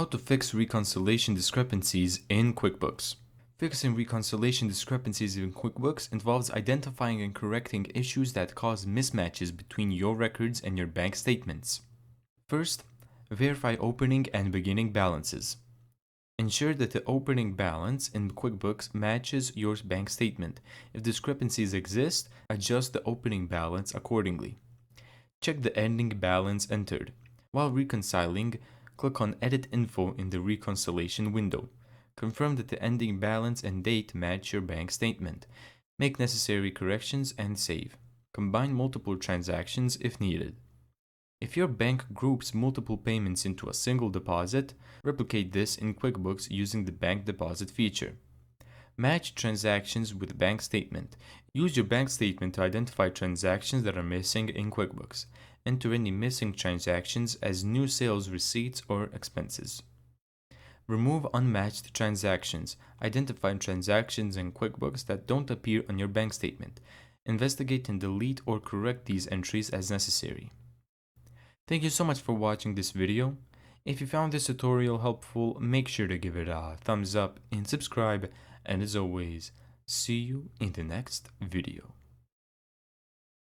How to fix reconciliation discrepancies in QuickBooks. Fixing reconciliation discrepancies in QuickBooks involves identifying and correcting issues that cause mismatches between your records and your bank statements. First, verify opening and beginning balances. Ensure that the opening balance in QuickBooks matches your bank statement. If discrepancies exist, adjust the opening balance accordingly. Check the ending balance entered. While reconciling, click on Edit Info in the reconciliation window. Confirm that the ending balance and date match your bank statement. Make necessary corrections and save. Combine multiple transactions if needed. If your bank groups multiple payments into a single deposit, replicate this in QuickBooks using the bank deposit feature. Match transactions with bank statement. Use your bank statement to identify transactions that are missing in QuickBooks. Enter any missing transactions as new sales receipts or expenses. Remove unmatched transactions. Identify transactions in QuickBooks that don't appear on your bank statement. Investigate and delete or correct these entries as necessary. Thank you so much for watching this video. If you found this tutorial helpful, make sure to give it a thumbs up and subscribe. And as always, see you in the next video.